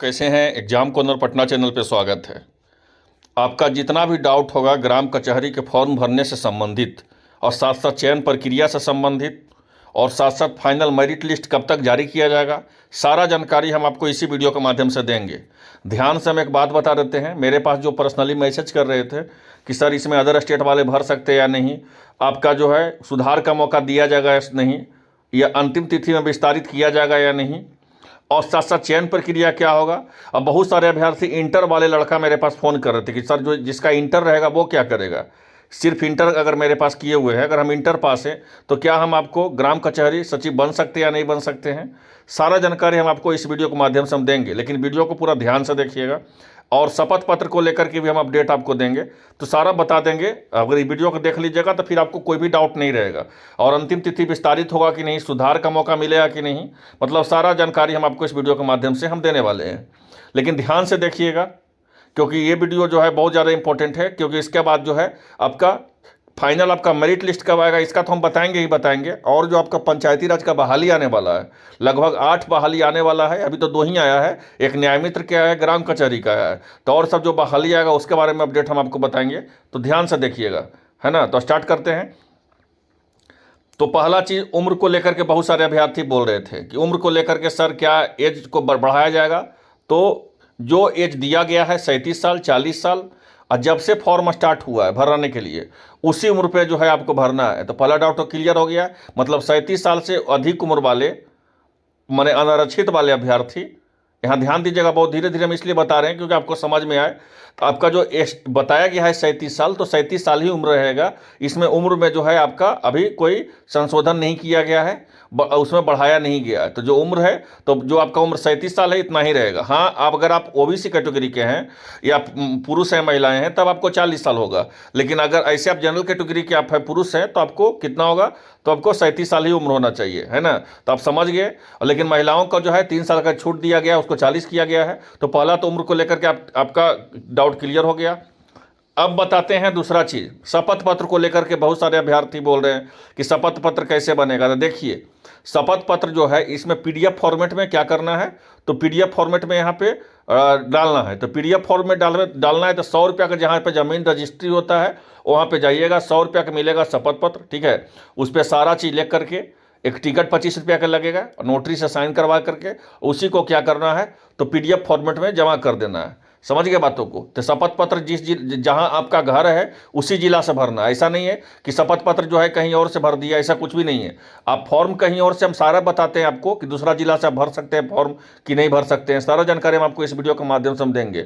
कैसे हैं। Exam corner Patna channel पे स्वागत है। आपका जितना भी डाउट होगा ग्राम कचहरी के फॉर्म भरने से संबंधित और साथ साथ चयन प्रक्रिया से संबंधित और साथ साथ फाइनल मेरिट लिस्ट कब तक जारी किया जाएगा, सारा जानकारी हम आपको इसी वीडियो के माध्यम से देंगे। ध्यान से हम एक बात बता देते हैं। मेरे पास जो पर्सनली मैसेज कर रहे थे कि सर इसमें अदर स्टेट वाले भर सकते हैं या नहीं, आपका जो है सुधार का मौका दिया जाएगा या नहीं, या अंतिम तिथि में विस्तारित किया जाएगा या नहीं, और साथ साथ चयन प्रक्रिया क्या होगा। अब बहुत सारे अभ्यर्थी इंटर वाले लड़का मेरे पास फ़ोन कर रहे थे कि सर जो जिसका इंटर रहेगा वो क्या करेगा। सिर्फ इंटर अगर मेरे पास किए हुए हैं, अगर हम इंटर पास हैं तो क्या हम आपको ग्राम कचहरी सचिव बन सकते हैं या नहीं बन सकते हैं, सारा जानकारी हम आपको इस वीडियो के माध्यम से हम देंगे। लेकिन वीडियो को पूरा ध्यान से देखिएगा और शपथ पत्र को लेकर के भी हम अपडेट आपको देंगे, तो सारा बता देंगे। अगर ये वीडियो को देख लीजिएगा तो फिर आपको कोई भी डाउट नहीं रहेगा। और अंतिम तिथि विस्तारित होगा कि नहीं, सुधार का मौका मिलेगा कि नहीं, मतलब सारा जानकारी हम आपको इस वीडियो के माध्यम से हम देने वाले हैं। लेकिन ध्यान से देखिएगा क्योंकि ये वीडियो जो है बहुत ज़्यादा इंपॉर्टेंट है, क्योंकि इसके बाद जो है आपका फाइनल आपका मेरिट लिस्ट कब आएगा इसका तो हम बताएंगे ही बताएंगे। और जो आपका पंचायती राज का बहाली आने वाला है, लगभग 8 बहाली आने वाला है। अभी तो 2 ही आया है, एक न्याय मित्र का आया है, ग्राम कचहरी का आया है। तो और सब जो बहाली आएगा उसके बारे में अपडेट हम आपको बताएंगे, तो ध्यान से देखिएगा, है ना। तो स्टार्ट करते हैं। तो पहला चीज़, उम्र को लेकर के बहुत सारे अभ्यर्थी बोल रहे थे कि उम्र को लेकर के सर क्या एज को बढ़ाया जाएगा। तो जो एज दिया गया है 37 साल 40 साल, और जब से फॉर्म स्टार्ट हुआ है भरने के लिए उसी उम्र पे जो है आपको भरना है। तो पहला डाउट तो क्लियर हो गया। मतलब 37 साल से अधिक उम्र वाले माने अनारक्षित वाले अभ्यर्थी, यहाँ ध्यान दीजिएगा, बहुत धीरे धीरे हम इसलिए बता रहे हैं क्योंकि आपको समझ में आए। तो आपका जो बताया गया है 37 साल, तो 37 साल ही उम्र रहेगा। इसमें उम्र में जो है आपका अभी कोई संशोधन नहीं किया गया है, उसमें बढ़ाया नहीं गया है। तो जो उम्र है, तो जो आपका उम्र 37 साल है इतना ही रहेगा। हाँ, आप अगर आप ओबीसी कैटेगरी के हैं या पुरुष हैं महिलाएं हैं तब आपको 40 साल होगा। लेकिन अगर ऐसे आप जनरल कैटेगरी के आप हैं पुरुष हैं तो आपको कितना होगा, तो आपको 37 साल ही उम्र होना चाहिए, है ना। तो आप समझ गए। लेकिन महिलाओं का जो है 3 साल का छूट दिया गया, उसको 40 किया गया है। तो पहला तो उम्र को लेकर के आपका डाउट क्लियर हो गया। अब बताते हैं दूसरा चीज़, शपथ पत्र को लेकर के बहुत सारे अभ्यर्थी बोल रहे हैं कि शपथ पत्र कैसे बनेगा। तो देखिए, शपथ पत्र जो है इसमें पीडीएफ फॉर्मेट में क्या करना है, तो पीडीएफ फॉर्मेट में यहाँ पे डालना है। तो पीडीएफ फॉर्मेट डालना है। तो 100 रुपया का जहाँ पे ज़मीन रजिस्ट्री होता है वहाँ पे जाइएगा, 100 रुपया का मिलेगा शपथ पत्र, ठीक है। उस पर सारा चीज़ लिख करके, एक टिकट 25 रुपया का लगेगा, नोटरी से साइन करवा करके उसी को क्या करना है, तो पीडीएफ फॉर्मेट में जमा कर देना है। समझ गए बातों को। तो शपथ पत्र जहां आपका घर है उसी जिला से भरना। ऐसा नहीं है कि शपथ पत्र जो है कहीं और से भर दिया, ऐसा कुछ भी नहीं है। आप फॉर्म कहीं और से, हम सारा बताते हैं आपको कि दूसरा जिला से आप भर सकते हैं फॉर्म कि नहीं भर सकते हैं, सारा जानकारी हम आपको इस वीडियो के माध्यम से हम देंगे।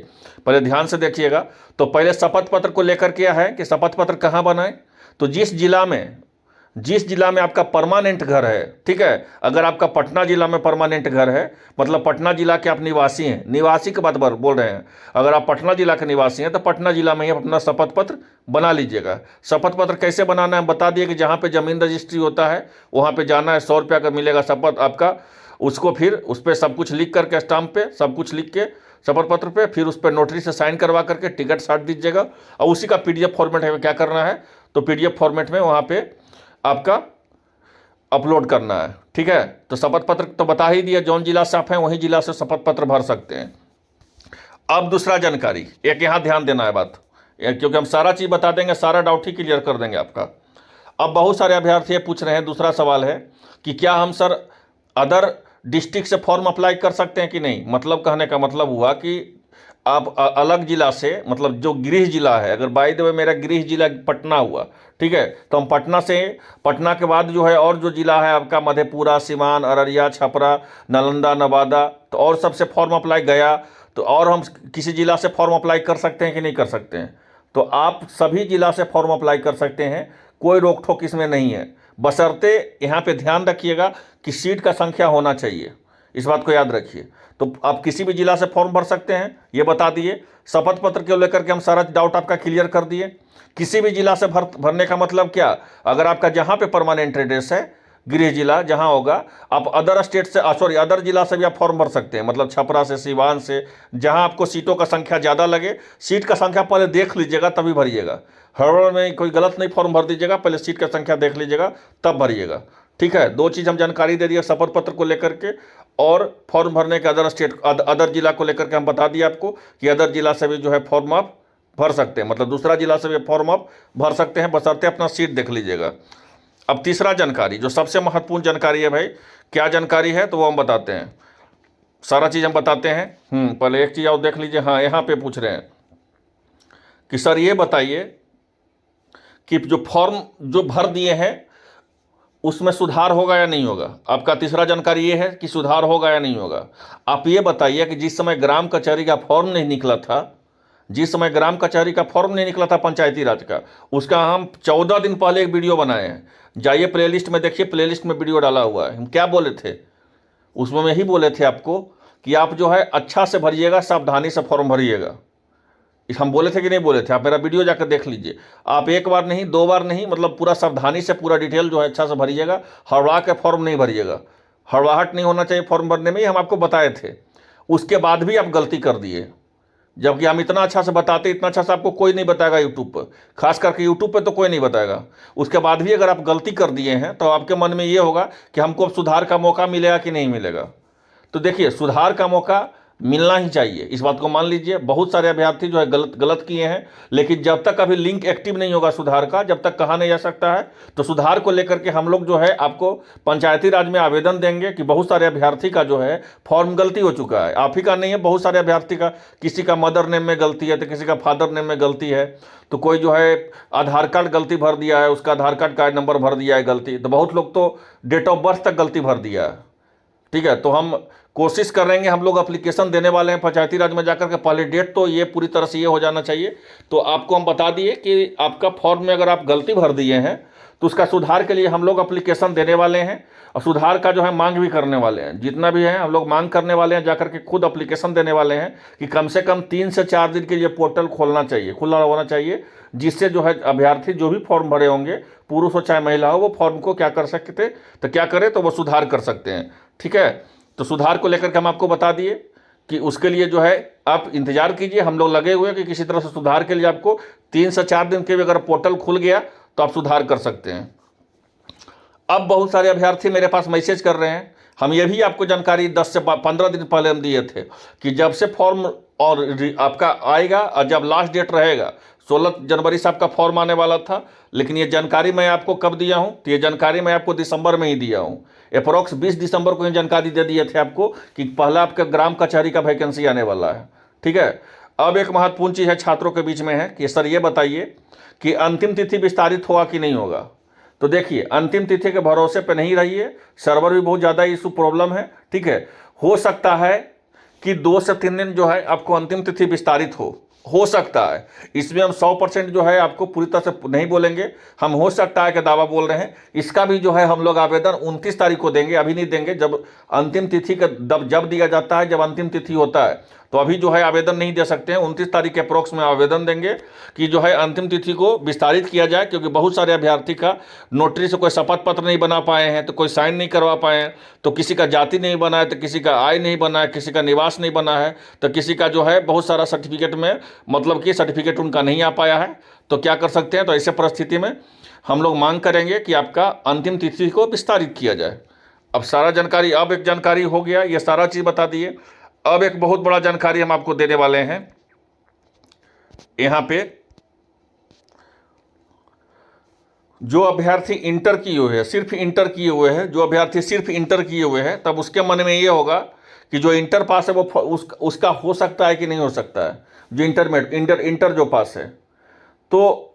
पहले ध्यान से देखिएगा। तो पहले शपथ पत्र को लेकर क्या है कि शपथ पत्र कहाँ बनाए, तो जिस जिला में आपका परमानेंट घर है, ठीक है। अगर आपका पटना जिला में परमानेंट घर है, मतलब पटना जिला के आप निवासी हैं, निवासी की बात बोल रहे हैं, अगर आप पटना जिला के निवासी हैं तो पटना जिला में ही अपना शपथ पत्र बना लीजिएगा। शपथ पत्र कैसे बनाना है बता दिए कि जहाँ पे ज़मीन रजिस्ट्री होता है वहाँ पे जाना है, 100 रुपया का मिलेगा शपथ आपका। उसको फिर उस पर सब कुछ लिख करके, स्टाम्प पे सब कुछ लिख के शपथ पत्र पे, फिर उस पर नोटरी से साइन करवा करके टिकट साट दीजिएगा। और उसी का पीडीएफ फॉर्मेट है क्या करना है, तो पीडीएफ फॉर्मेट में वहाँ पे आपका अपलोड करना है, ठीक है। तो शपथ पत्र तो बता ही दिया, जौन जिला से आप हैं वही जिला से शपथ पत्र भर सकते हैं। अब दूसरा जानकारी, एक यहाँ ध्यान देना है बात, क्योंकि हम सारा चीज़ बता देंगे, सारा डाउट ही क्लियर कर देंगे आपका। अब बहुत सारे अभ्यर्थी पूछ रहे हैं, दूसरा सवाल है कि क्या हम सर अदर डिस्ट्रिक्ट से फॉर्म अप्लाई कर सकते हैं कि नहीं। मतलब कहने का मतलब हुआ कि आप अलग जिला से, मतलब जो गृह जिला है, अगर बाय द वे मेरा गृह जिला पटना हुआ, ठीक है, तो हम पटना के बाद जो है और जो जिला है आपका मधेपुरा, सिवान, अररिया, छपरा, नालंदा, नवादा, तो और सबसे फॉर्म अप्लाई गया, तो और हम किसी जिला से फॉर्म अप्लाई कर सकते हैं कि नहीं कर सकते हैं। तो आप सभी जिला से फॉर्म अप्लाई कर सकते हैं, कोई रोक टोक इसमें नहीं है, बशर्ते यहाँ पे ध्यान रखिएगा कि सीट का संख्या होना चाहिए, इस बात को याद रखिए। तो आप किसी भी जिला से फॉर्म भर सकते हैं, ये बता दिए। शपथ पत्र को लेकर के हम सारा डाउट आपका क्लियर कर दिए। किसी भी जिला से भरने का मतलब क्या, अगर आपका जहाँ पे परमानेंट एड्रेस है, गृह जिला जहाँ होगा, आप अदर स्टेट से अदर जिला से भी आप फॉर्म भर सकते हैं, मतलब छपरा से, सिवान से, जहाँ आपको सीटों का संख्या ज़्यादा लगे। सीट का संख्या पहले देख लीजिएगा तभी भरिएगा, हड़बड़ में कोई गलत नहीं फॉर्म भर दीजिएगा, पहले सीट का संख्या देख लीजिएगा तब भरिएगा, ठीक है। 2 चीज़ हम जानकारी दे दिए शपथ पत्र को लेकर के। और फॉर्म भरने के अदर स्टेट अदर जिला को लेकर के हम बता दिए आपको कि अदर जिला से भी जो है फॉर्म आप भर सकते हैं, मतलब दूसरा जिला से भी फॉर्म आप भर सकते हैं, बशर्ते अपना सीट देख लीजिएगा। अब तीसरा जानकारी जो सबसे महत्वपूर्ण जानकारी है भाई, क्या जानकारी है तो वो हम बताते हैं, सारा चीज़ हम बताते हैं। पहले एक चीज़ और देख लीजिए। हाँ, यहाँ पे पूछ रहे हैं कि सर ये बताइए कि जो फॉर्म जो भर दिए हैं उसमें सुधार होगा या नहीं होगा। आपका तीसरा जानकारी ये है कि सुधार होगा या नहीं होगा। आप ये बताइए कि जिस समय ग्राम कचहरी का फॉर्म नहीं निकला था, जिस समय ग्राम कचहरी का फॉर्म नहीं निकला था पंचायती राज का, उसका हम 14 दिन पहले एक वीडियो बनाए हैं। जाइए प्लेलिस्ट में देखिए, प्लेलिस्ट में वीडियो डाला हुआ है। हम क्या बोले थे उसमें, यही बोले थे आपको कि आप जो है अच्छा से भरिएगा, सावधानी से फॉर्म भरिएगा। हम बोले थे कि नहीं बोले थे? आप मेरा वीडियो जाकर देख लीजिए। आप एक बार नहीं, 2 बार नहीं, मतलब पूरा सावधानी से पूरा डिटेल जो है अच्छा से भरिएगा। हड़बड़ा के फॉर्म नहीं भरिएगा, हड़बड़ाहट नहीं होना चाहिए फॉर्म भरने में, ही हम आपको बताए थे। उसके बाद भी आप गलती कर दिए, जबकि हम इतना अच्छा से बताते, इतना अच्छा से आपको कोई नहीं बताएगा यूट्यूब पर, खास करके यूट्यूब पर तो कोई नहीं बताएगा। उसके बाद भी अगर आप गलती कर दिए हैं तो आपके मन में ये होगा कि हमको अब सुधार का मौका मिलेगा कि नहीं मिलेगा। तो देखिए, सुधार का मौका मिलना ही चाहिए, इस बात को मान लीजिए। बहुत सारे अभ्यर्थी जो है गलत किए हैं, लेकिन जब तक अभी लिंक एक्टिव नहीं होगा सुधार का, जब तक कहा नहीं जा सकता है, तो सुधार को लेकर के हम लोग जो है आपको पंचायती राज में आवेदन देंगे कि बहुत सारे अभ्यर्थी का जो है फॉर्म गलती हो चुका है। आप ही का नहीं है, बहुत सारे अभ्यर्थी का, किसी का मदर नेम में गलती है तो किसी का फादर नेम में गलती है, तो कोई जो है आधार कार्ड गलती भर दिया है, उसका आधार कार्ड नंबर भर दिया है गलती, तो बहुत लोग तो डेट ऑफ बर्थ तक गलती भर दिया है। ठीक है, तो हम कोशिश करेंगे, हम लोग एप्लीकेशन देने वाले हैं पंचायती राज में जाकर के, पहले डेट तो ये पूरी तरह से ये हो जाना चाहिए। तो आपको हम बता दिए कि आपका फॉर्म में अगर आप गलती भर दिए हैं तो उसका सुधार के लिए हम लोग एप्लीकेशन देने वाले हैं, और सुधार का जो है मांग भी करने वाले हैं। जितना भी है हम लोग मांग करने वाले हैं, जाकर के खुद एप्लीकेशन देने वाले हैं कि कम से कम 3 से 4 दिन के लिए पोर्टल खोलना चाहिए, खुला होना चाहिए, जिससे जो है अभ्यर्थी जो भी फॉर्म भरे होंगे, पुरुष हो चाहे महिला हो, वो फॉर्म को क्या कर सकते, तो क्या करें, तो वो सुधार कर सकते हैं। ठीक है, तो सुधार को लेकर के हम आपको बता दिए कि उसके लिए जो है आप इंतजार कीजिए, हम लोग लगे हुए हैं कि किसी तरह से सुधार के लिए आपको 3 से 4 दिन के भी अगर पोर्टल खुल गया तो आप सुधार कर सकते हैं। अब बहुत सारे अभ्यर्थी मेरे पास मैसेज कर रहे हैं, हम ये भी आपको जानकारी 10 से 15 दिन पहले हम दिए थे कि जब से फॉर्म और आपका आएगा और जब लास्ट डेट रहेगा, 16 जनवरी से आपका फॉर्म आने वाला था, लेकिन ये जानकारी मैं आपको कब दिया हूँ, तो ये जानकारी मैं आपको दिसंबर में ही दिया हूँ। अप्रोक्स 20 दिसंबर को ये जानकारी दे दिए थे आपको कि पहला आपका ग्राम कचहरी का वैकेंसी आने वाला है। ठीक है, अब एक महत्वपूर्ण चीज़ है छात्रों के बीच में है कि सर ये बताइए कि अंतिम तिथि विस्तारित होगा कि नहीं होगा। तो देखिए, अंतिम तिथि के भरोसे पे नहीं रहिए, सर्वर भी बहुत ज़्यादा इशू प्रॉब्लम है। ठीक है, हो सकता है कि 2 से 3 दिन जो है आपको अंतिम तिथि विस्तारित हो सकता है। इसमें हम 100% जो है आपको पूरी तरह से नहीं बोलेंगे, हम हो सकता है कि दावा बोल रहे हैं। इसका भी जो है हम लोग आवेदन 29 तारीख को देंगे, अभी नहीं देंगे। जब अंतिम तिथि का जब दिया जाता है, जब अंतिम तिथि होता है, तो अभी जो है आवेदन नहीं दे सकते हैं। 29 तारीख के अप्रोक्स में आवेदन देंगे कि जो है अंतिम तिथि को विस्तारित किया जाए, क्योंकि बहुत सारे अभ्यर्थी का नोटरी से कोई शपथ पत्र नहीं बना पाए हैं, तो कोई साइन नहीं करवा पाए हैं, तो किसी का जाति नहीं बना है, तो किसी का आय नहीं बना है, किसी का निवास नहीं बना है, तो किसी का जो है बहुत सारा सर्टिफिकेट में मतलब कि सर्टिफिकेट उनका नहीं आ पाया है। तो क्या कर सकते हैं, तो ऐसे परिस्थिति में हम लोग मांग करेंगे कि आपका अंतिम तिथि को विस्तारित किया जाए। अब सारा जानकारी, अब एक जानकारी हो गया, ये सारा चीज़ बता दिए। अब एक बहुत बड़ा जानकारी हम आपको देने वाले हैं। यहाँ पे जो अभ्यर्थी इंटर किए हुए हैं, सिर्फ इंटर किए हुए हैं, जो अभ्यर्थी सिर्फ इंटर किए हुए हैं, तब उसके मन में ये होगा कि जो इंटर पास है वो उसका हो सकता है कि नहीं हो सकता है, जो इंटर जो पास है। तो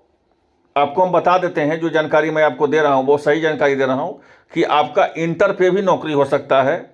आपको हम बता देते हैं, जो जानकारी मैं आपको दे रहा हूँ वो सही जानकारी दे रहा हूँ कि आपका इंटर पे भी नौकरी हो सकता है।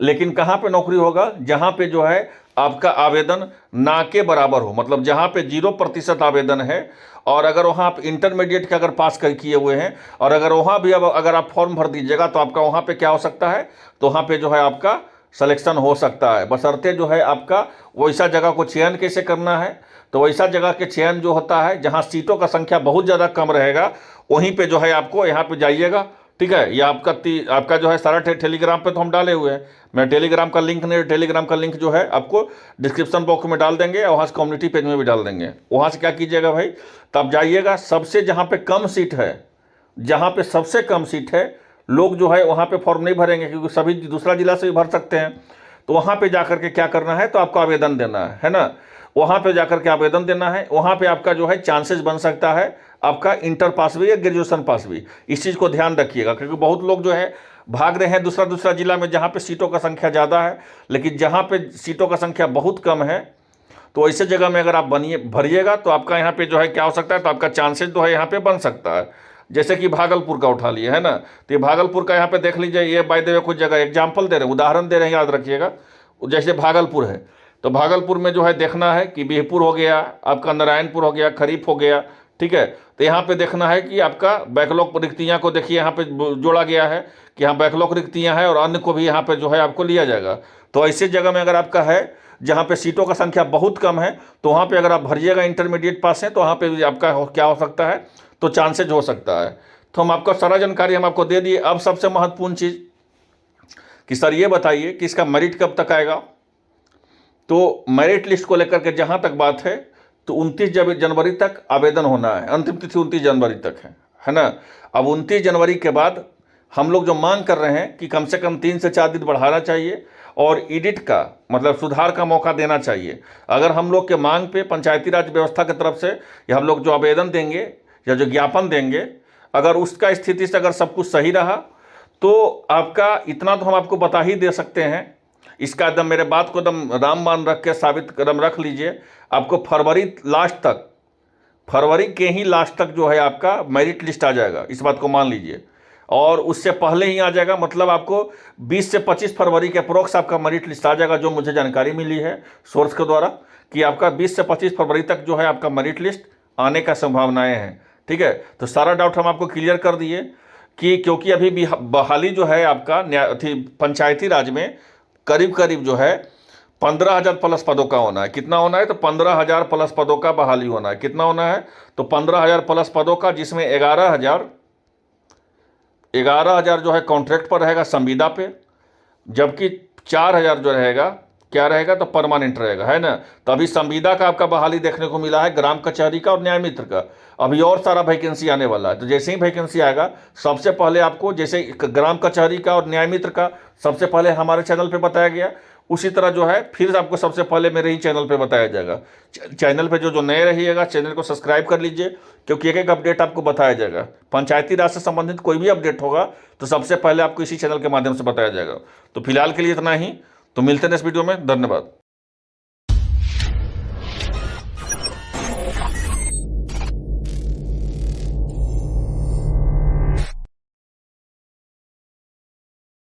लेकिन कहाँ पे नौकरी होगा, जहाँ पे जो है आपका आवेदन ना के बराबर हो, मतलब जहाँ पे 0% आवेदन है, और अगर वहाँ आप इंटरमीडिएट के अगर पास कर किए हुए हैं, और अगर वहाँ भी अब अगर आप फॉर्म भर दीजिएगा तो आपका वहाँ पे क्या हो सकता है, तो वहाँ पे जो है आपका सिलेक्शन हो सकता है, बशर्ते जो है आपका वैसा जगह को चयन कैसे करना है। तो वैसा जगह के चयन जो होता है जहाँ सीटों का संख्या बहुत ज़्यादा कम रहेगा, वहीं पे जो है आपको यहाँ पे जाइएगा। ठीक है, ये आपका जो है सारा टेलीग्राम पे तो हम डाले हुए हैं। मैं टेलीग्राम का लिंक जो है आपको डिस्क्रिप्शन बॉक्स में डाल देंगे, और वहाँ से कम्युनिटी पेज में भी डाल देंगे। वहाँ से क्या कीजिएगा भाई, तब जाइएगा, सबसे जहाँ पे कम सीट है, जहाँ पे सबसे कम सीट है, लोग जो है वहाँ पे फॉर्म नहीं भरेंगे, क्योंकि सभी दूसरा जिला से भी भर सकते हैं। तो वहाँ पे जाकर के क्या करना है, तो आपको आवेदन देना है ना। वहाँ पे जाकर के आवेदन देना है। वहाँ पे आपका जो है चांसेस बन सकता है आपका इंटर पास भी या ग्रेजुएशन पास भी। इस चीज़ को ध्यान रखिएगा, क्योंकि बहुत लोग जो है भाग रहे हैं दूसरा जिला में जहाँ पे सीटों का संख्या ज़्यादा है, लेकिन जहाँ पे सीटों का संख्या बहुत कम है, तो ऐसे जगह में अगर आप भरिएगा तो आपका यहाँ पे जो है क्या हो सकता है, तो आपका चांसेस जो है यहाँ पे बन सकता है। जैसे कि भागलपुर का उठा लिए है ना, तो ये भागलपुर का यहाँ पे देख लीजिए, ये बाय द वे कुछ जगह एग्जाम्पल दे रहे हैं, उदाहरण दे रहे हैं, याद रखिएगा। जैसे भागलपुर है, तो भागलपुर में जो है देखना है कि बिहपुर हो गया, आपका नारायणपुर हो गया, खरीफ हो गया, ठीक है। तो यहाँ पे देखना है कि आपका बैकलॉग रिक्तियाँ को देखिए यहाँ पे जोड़ा गया है कि यहाँ बैकलॉग रिक्तियाँ हैं, और अन्य को भी यहाँ पे जो है आपको लिया जाएगा। तो ऐसे जगह में अगर आपका है जहाँ पे सीटों का संख्या बहुत कम है, तो वहाँ पे अगर आप भरिएगा इंटरमीडिएट पास है, तो वहाँ पे भी आपका क्या हो सकता है, तो चांसेज हो सकता है। तो हम आपको सारा जानकारी हम आपको दे दिए। अब सबसे महत्वपूर्ण चीज़ कि सर ये बताइए कि इसका मेरिट कब तक आएगा। तो मेरिट लिस्ट को लेकर के जहाँ तक बात है, तो 29 जनवरी तक आवेदन होना है। अंतिम तिथि 29 जनवरी तक है ना। अब 29 जनवरी के बाद हम लोग जो मांग कर रहे हैं कि कम से कम 3 से 4 दिन बढ़ाना चाहिए और एडिट का मतलब सुधार का मौका देना चाहिए। अगर हम लोग के मांग पे पंचायती राज व्यवस्था की तरफ से या हम लोग जो आवेदन देंगे या जो ज्ञापन देंगे, अगर उसका स्थिति से अगर सब कुछ सही रहा, तो आपका इतना तो हम आपको बता ही दे सकते हैं, इसका एकदम मेरे बात को एकदम रामबाण रख के साबित कदम रख लीजिए, आपको फरवरी के ही लास्ट तक जो है आपका मेरिट लिस्ट आ जाएगा, इस बात को मान लीजिए। और उससे पहले ही आ जाएगा, मतलब आपको 20 से 25 फरवरी के अप्रोक्स आपका मेरिट लिस्ट आ जाएगा, जो मुझे जानकारी मिली है सोर्स के द्वारा कि आपका 20 से 25 फरवरी तक जो है आपका मेरिट लिस्ट आने का संभावनाएं हैं। ठीक है, तो सारा डाउट हम आपको क्लियर कर दिए कि क्योंकि अभी भी बहाली जो है आपका पंचायती राज में करीब करीब जो है 15,000 प्लस पदों का होना है। कितना होना है, तो 15,000 प्लस पदों का बहाली होना है। कितना होना है, तो 15,000 प्लस पदों का, जिसमें 11,000 जो है कॉन्ट्रैक्ट पर रहेगा संविदा पे, जबकि 4,000 जो रहेगा क्या रहेगा, तो परमानेंट रहेगा, है ना। तभी संविदा का आपका बहाली देखने को मिला है, ग्राम कचहरी का और न्याय मित्र का। अभी और सारा वैकेंसी आने वाला है, तो जैसे ही वैकेंसी आएगा सबसे पहले आपको, जैसे ग्राम कचहरी का और न्याय मित्र का सबसे पहले हमारे चैनल पे बताया गया, उसी तरह जो है फिर आपको सबसे पहले मेरे ही चैनल पे बताया जाएगा। चैनल पे जो नए रहिएगा चैनल को सब्सक्राइब कर लीजिए, क्योंकि एक एक अपडेट आपको बताया जाएगा। पंचायती राज से संबंधित कोई भी अपडेट होगा तो सबसे पहले आपको इसी चैनल के माध्यम से बताया जाएगा। तो फिलहाल के लिए इतना ही, तो मिलते हैं नेक्स्ट वीडियो में। धन्यवाद।